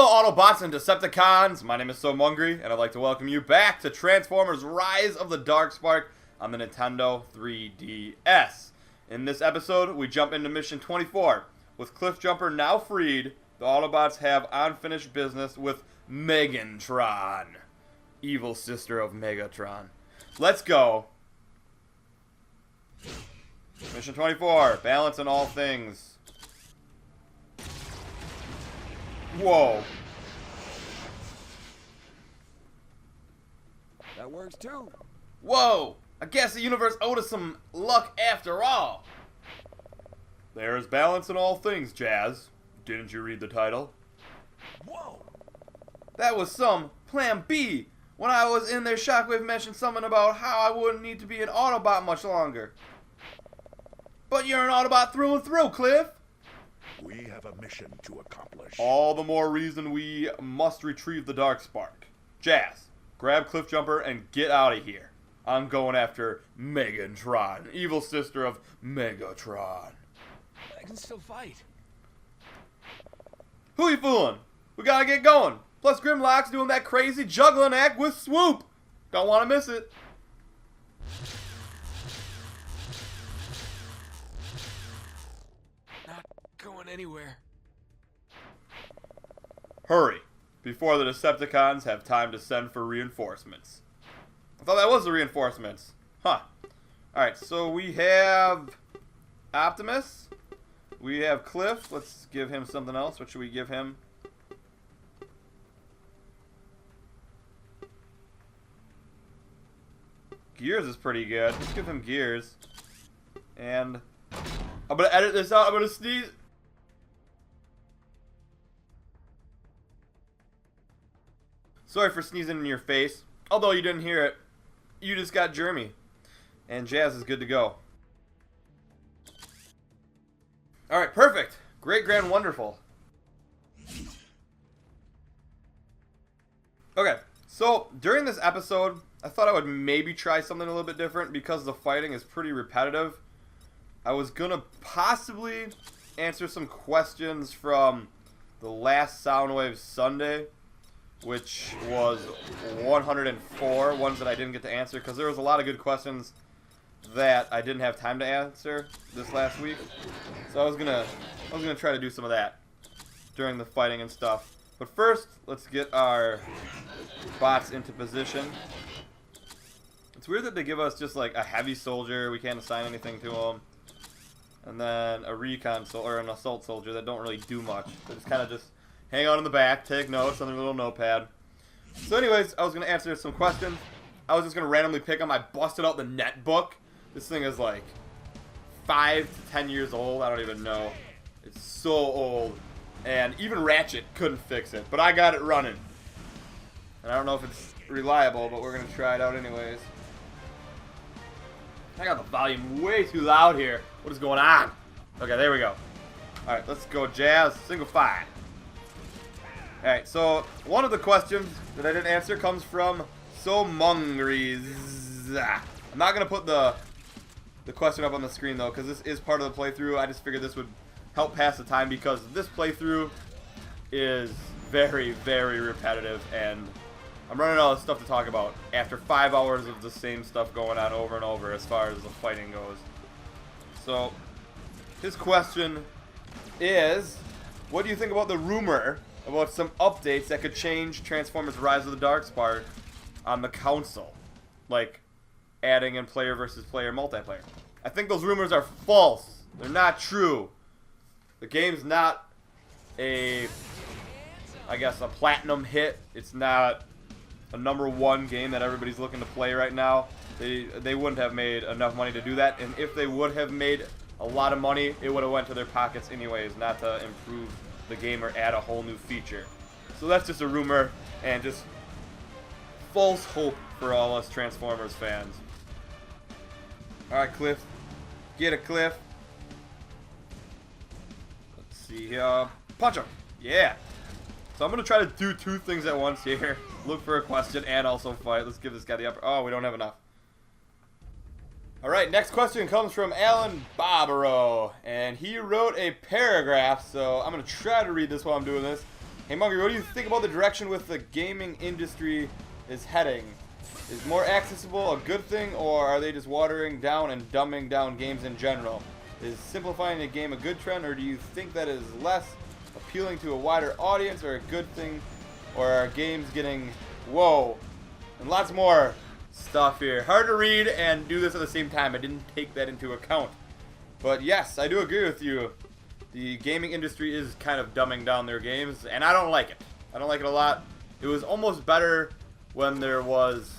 Hello Autobots and Decepticons, my name is So Mungry, and I'd like to welcome you back to Transformers Rise of the Darkspark on the Nintendo 3DS. In this episode, we jump into Mission 24. With Cliffjumper now freed, the Autobots have unfinished business with Megantron, evil sister of Megatron. Let's go. Mission 24, balance in all things. Whoa. That works too. Whoa! I guess the universe owed us some luck after all. There is balance in all things, Jazz. Didn't you read the title? Whoa! That was some Plan B. When I was in there, Shockwave mentioned something about how I wouldn't need to be an Autobot much longer. But you're an Autobot through and through, Cliff. We have a mission to accomplish. All the more reason we must retrieve the Darkspark. Jazz, grab Cliffjumper and get out of here. I'm going after Megatron, evil sister of Megatron. I can still fight. Who you fooling? We gotta get going. Plus Grimlock's doing that crazy juggling act with Swoop. Don't want to miss it. Not going anywhere. Hurry, before the Decepticons have time to send for reinforcements. I thought that was the reinforcements. Huh. Alright, so we have Optimus. We have Cliff. Let's give him something else. What should we give him? Gears is pretty good. Let's give him Gears. And I'm gonna edit this out. I'm gonna sneeze. Sorry for sneezing in your face. Although you didn't hear it. You just got Jeremy. And Jazz is good to go. Alright, perfect. Great, grand, wonderful. Okay, so during this episode, I thought I would maybe try something a little bit different because the fighting is pretty repetitive. I was gonna possibly answer some questions from the last Soundwave Sunday, which was 104 ones that I didn't get to answer because there was a lot of good questions that I didn't have time to answer this last week. So I was gonna try to do some of that during the fighting and stuff. But first, let's get our bots into position. It's weird that they give us just like a heavy soldier. We can't assign anything to them. And then a recon or an assault soldier that don't really do much. They just kind of just hang out in the back, take notes on their little notepad. So anyways, I was going to answer some questions. I was just going to randomly pick them. I busted out the net book. This thing is like 5 to 10 years old. I don't even know. It's so old. And even Ratchet couldn't fix it. But I got it running. And I don't know if it's reliable, but we're going to try it out anyways. I got the volume way too loud here. What is going on? Okay, there we go. Alright, let's go Jazz. Single file. Alright, so one of the questions that I didn't answer comes from So Mungry. I'm not going to put the question up on the screen though, because this is part of the playthrough. I just figured this would help pass the time because this playthrough is very, very repetitive and I'm running out of stuff to talk about after 5 hours of the same stuff going on over and over as far as the fighting goes. So, his question is, what do you think about the rumor about some updates that could change Transformers Rise of the Darkspark on the console? Like, adding in player versus player multiplayer. I think those rumors are false. They're not true. The game's not a platinum hit. It's not a #1 game that everybody's looking to play right now. They wouldn't have made enough money to do that, and if they would have made a lot of money, it would have went to their pockets anyways, not to improve the game or add a whole new feature. So that's just a rumor and just false hope for all us Transformers fans. Alright, Cliff. Get it, Cliff. Let's see here. Punch him! Yeah! So I'm going to try to do 2 things at once here. Look for a question and also fight. Let's give this guy the upper... Oh, we don't have enough. Alright, next question comes from Alan Barbaro. And he wrote a paragraph, so I'm going to try to read this while I'm doing this. Hey Munger, what do you think about the direction with the gaming industry is heading? Is more accessible a good thing, or are they just watering down and dumbing down games in general? Is simplifying the game a good trend, or do you think that is less appealing to a wider audience, or a good thing, or are games getting, whoa, and lots more stuff here. Hard to read and do this at the same time. I didn't take that into account. But yes, I do agree with you. The gaming industry is kind of dumbing down their games, and I don't like it. I don't like it a lot. It was almost better when there was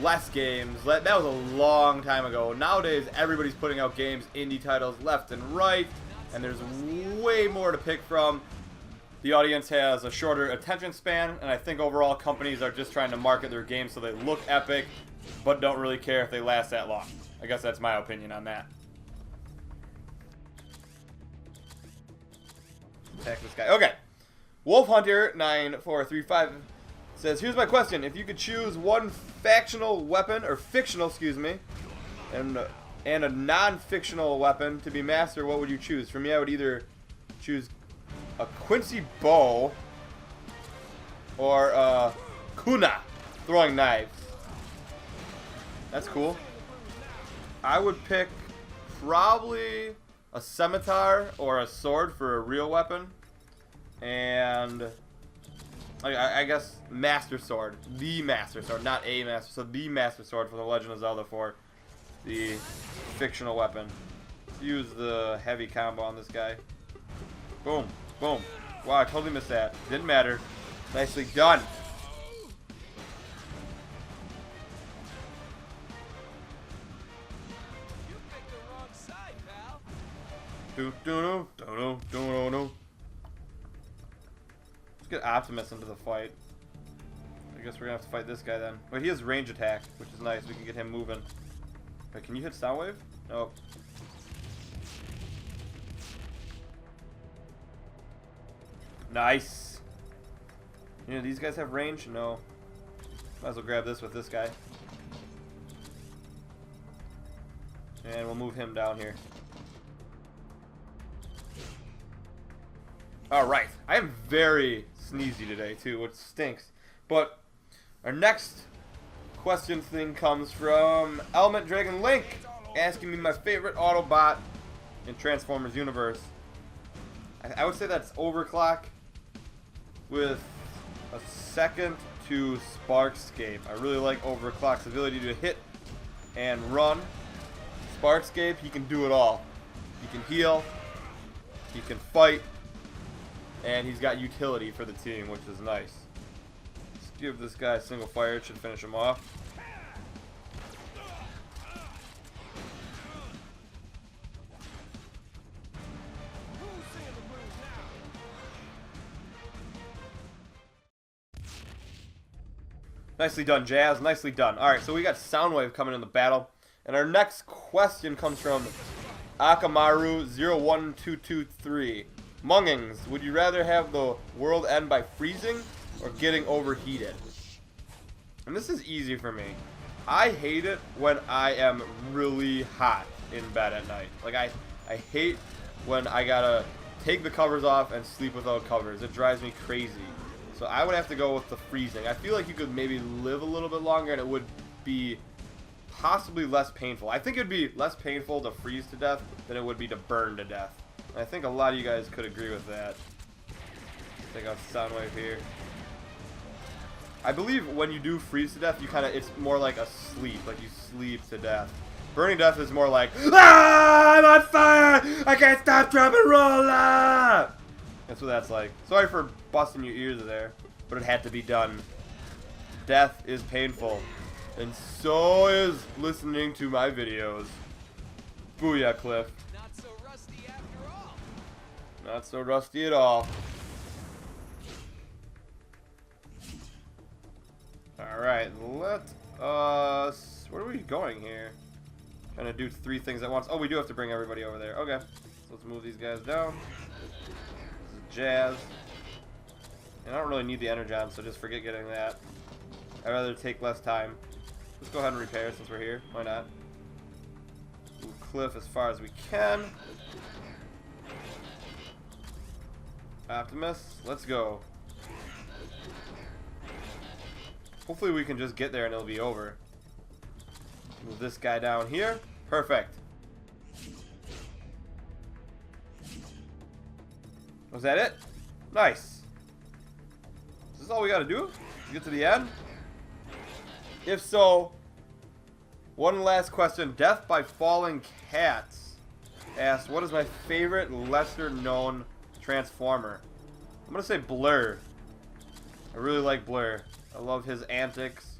less games. That was a long time ago. Nowadays, everybody's putting out games, indie titles left and right, and there's way more to pick from. The audience has a shorter attention span, and I think overall companies are just trying to market their games so they look epic, but don't really care if they last that long. I guess that's my opinion on that. Attack this guy. Okay. Wolf Hunter 9435 says, here's my question. If you could choose one factional weapon, or fictional, excuse me, and a non-fictional weapon to be master, what would you choose? For me, I would either choose a Quincy bow or a kuna, throwing knives. That's cool. I would pick probably a scimitar or a sword for a real weapon, and I guess Master Sword, the Master Sword, not a Master Sword, the Master Sword for the Legend of Zelda for the fictional weapon. Use the heavy combo on this guy. Boom, boom. Wow, I totally missed that. Didn't matter. Nicely done. Let's get Optimus into the fight. I guess we're gonna have to fight this guy then. Wait, he has range attack, which is nice. We can get him moving. Wait, can you hit Soundwave? Nope. Nice. You know, these guys have range? No. Might as well grab this with this guy. And we'll move him down here. Alright, I am very sneezy today too, which stinks. But our next question thing comes from Element Dragon Link, asking me my favorite Autobot in Transformers universe. I would say that's Overclock with a second to Sparkscape. I really like Overclock's ability to hit and run. Sparkscape, he can do it all. He can heal, he can fight, and he's got utility for the team, which is nice. Let's give this guy a single fire. It should finish him off. Nicely done, Jazz. Nicely done. Alright, so we got Soundwave coming in the battle. And our next question comes from Akamaru01223. Mungings, would you rather have the world end by freezing or getting overheated? And this is easy for me. I hate it when I am really hot in bed at night. Like, I hate when I gotta take the covers off and sleep without covers. It drives me crazy. So I would have to go with the freezing. I feel like you could maybe live a little bit longer and it would be possibly less painful. I think it would be less painful to freeze to death than it would be to burn to death. I think a lot of you guys could agree with that. Take out Soundwave here. I believe when you do freeze to death, you it's more like a sleep, like you sleep to death. Burning death is more like, ah, I'm on fire! I can't stop, drop, and roll! Ah! That's what that's like. Sorry for busting your ears there, but it had to be done. Death is painful, and so is listening to my videos. Booyah, Cliff. Not so rusty at all. Alright, let us... Where are we going here? Trying to do 3 things at once. Oh, we do have to bring everybody over there. Okay. So let's move these guys down. This is Jazz. And I don't really need the Energon, so just forget getting that. I'd rather take less time. Let's go ahead and repair since we're here. Why not? Move Cliff as far as we can. Optimus, let's go. Hopefully we can just get there and it'll be over. Move this guy down here. Perfect. Was that it? Nice. Is this all we gotta do to get to the end? If so, one last question. Death by Falling Cats asks, what is my favorite lesser known Transformer? I'm gonna say Blur. I really like Blur. I love his antics.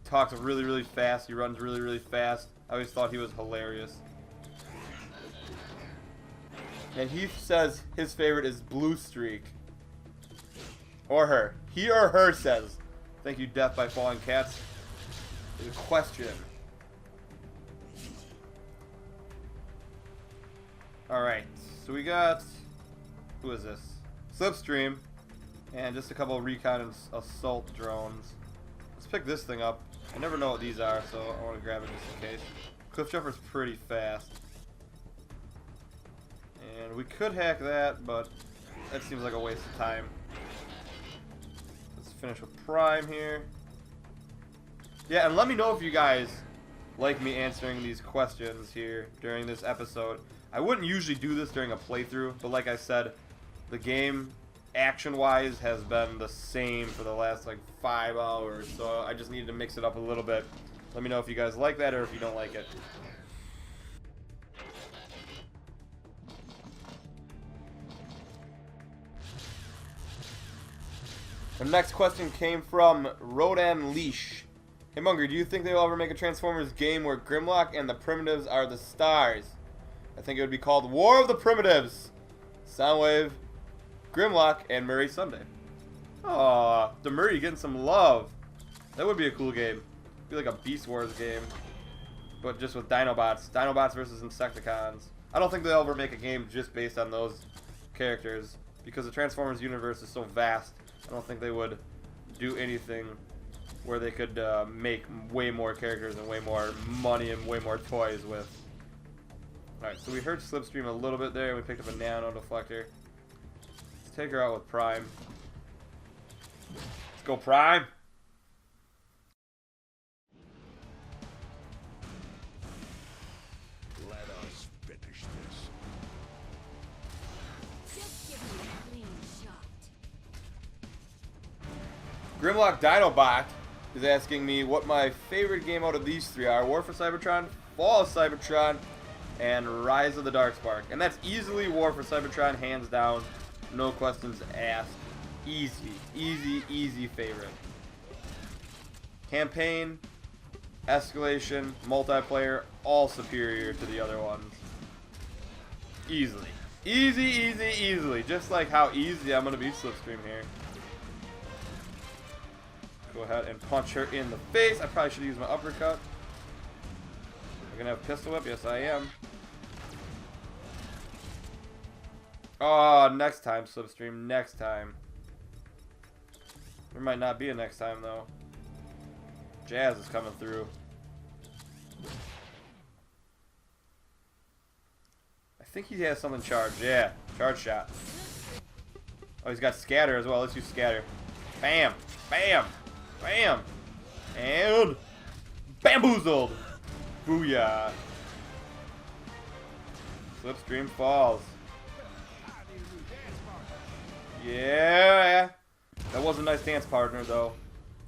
He talks really, really fast. He runs really, really fast. I always thought he was hilarious. And he says his favorite is Blue Streak. Or her. He or her says. Thank you, Death by Falling Cats. There's a question. Alright. So we got... Who is this? Slipstream. And just a couple of recon and assault drones. Let's pick this thing up. I never know what these are, so I want to grab it just in case. Cliff Jumper's pretty fast. And we could hack that, but that seems like a waste of time. Let's finish with Prime here. Yeah, and let me know if you guys like me answering these questions here during this episode. I wouldn't usually do this during a playthrough, but like I said, the game action-wise has been the same for the last like 5 hours, so I just needed to mix it up a little bit. Let me know if you guys like that or if you don't like it. The next question came from Rodan Leash. Hey Munger, do you think they'll ever make a Transformers game where Grimlock and the Primitives are the stars? I think it would be called War of the Primitives. Soundwave, Grimlock, and Murray Sunday. Aw, Demurray getting some love. That would be a cool game. It'd be like a Beast Wars game, but just with Dinobots. Dinobots versus Insecticons. I don't think they'll ever make a game just based on those characters because the Transformers universe is so vast. I don't think they would do anything where they could make way more characters and way more money and way more toys with. Alright, so we heard Slipstream a little bit there. We picked up a nano deflector. Let's take her out with Prime. Let's go, Prime! Let us finish this. Just give me a clean shot. Grimlock Dinobot is asking me what my favorite game out of these three are. War for Cybertron, Fall of Cybertron, and Rise of the Darkspark. And that's easily War for Cybertron, hands down. No questions asked. Easy, easy, easy favorite. Campaign, escalation, multiplayer, all superior to the other ones. Easily. Easy, easy, easily. Just like how easy I'm going to be Slipstream here. Go ahead and punch her in the face. I probably should use my uppercut. I'm gonna have pistol whip. Yes, I am. Oh, next time, Slipstream. Next time. There might not be a next time, though. Jazz is coming through. I think he has something charged. Yeah, charge shot. Oh, he's got scatter as well. Let's use scatter. Bam! Bam! Bam! And bamboozled! Booyah! Slipstream falls. Yeah! That was a nice dance partner, though.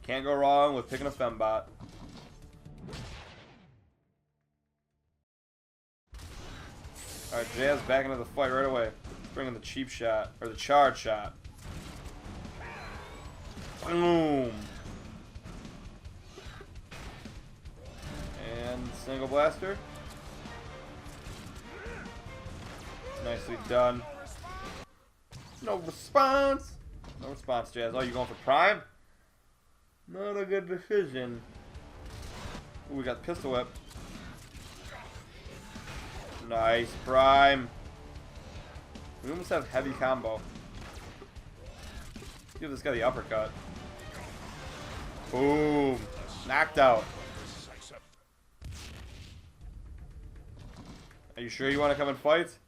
Can't go wrong with picking a fembot. Alright, Jazz back into the fight right away. Bringing the cheap shot, or the charge shot. Boom! And single blaster. Nicely done. No response! No response, Jazz. Oh, you going for Prime? Not a good decision. Ooh, we got pistol whip. Nice, Prime. We almost have heavy combo. Give this guy the uppercut. Boom. Knocked out. Are you sure you want to come and fight? It's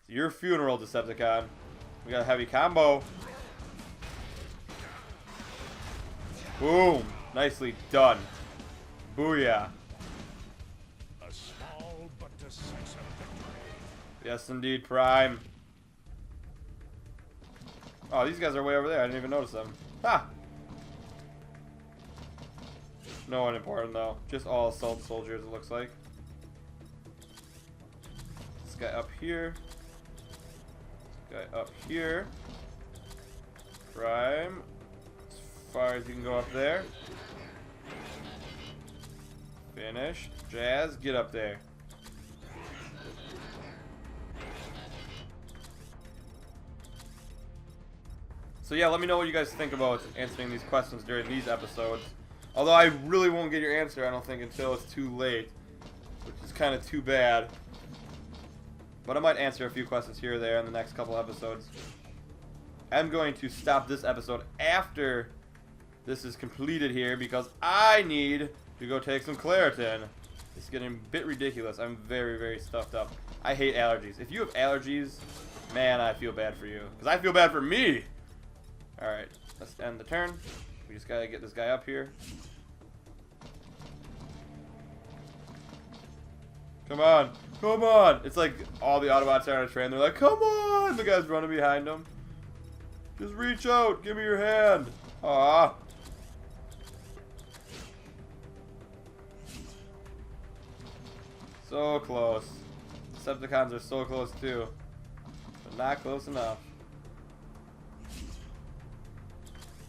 your funeral, Decepticon. We got a heavy combo. Boom. Nicely done. Booyah. A small but decisive victory. Yes, indeed, Prime. Oh, these guys are way over there. I didn't even notice them. Ha! No one important, though. Just all assault soldiers, it looks like. This guy up here. This guy up here. Prime. As far as you can go up there. Finish. Jazz, get up there. So yeah, let me know what you guys think about answering these questions during these episodes. Although I really won't get your answer, I don't think, until it's too late. Which is kind of too bad. But I might answer a few questions here or there in the next couple episodes. I'm going to stop this episode after this is completed here because I need to go take some Claritin. It's getting a bit ridiculous. I'm very, very stuffed up. I hate allergies. If you have allergies, man, I feel bad for you. Because I feel bad for me. Alright, let's end the turn. We just gotta get this guy up here. Come on, come on! It's like all the Autobots are on a train. They're like, come on! The guy's running behind them. Just reach out, give me your hand. Aww. So close. Decepticons are so close too. But not close enough.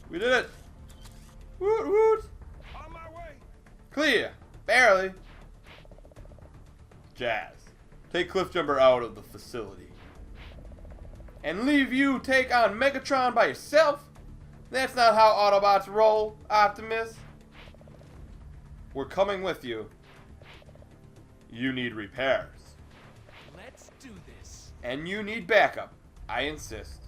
We did it! Woot woot! On my way. Clear! Barely! Jazz, take Cliffjumper out of the facility. And leave you take on Megatron by yourself? That's not how Autobots roll, Optimus. We're coming with you. You need repairs. Let's do this. And you need backup. I insist.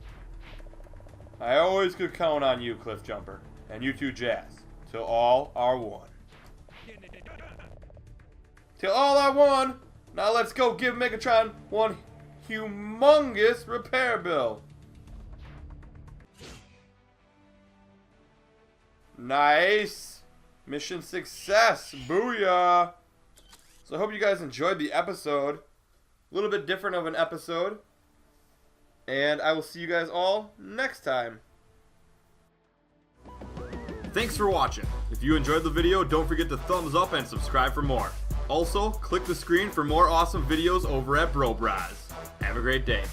I always could count on you, Cliffjumper. And you too, Jazz. Till all are one. Till all are one! Now let's go give Megatron one humongous repair bill. Nice! Mission success! Booyah! So I hope you guys enjoyed the episode. A little bit different of an episode. And I will see you guys all next time. Thanks for watching. If you enjoyed the video, don't forget to thumbs up and subscribe for more. Also, click the screen for more awesome videos over at BroBraz. Have a great day.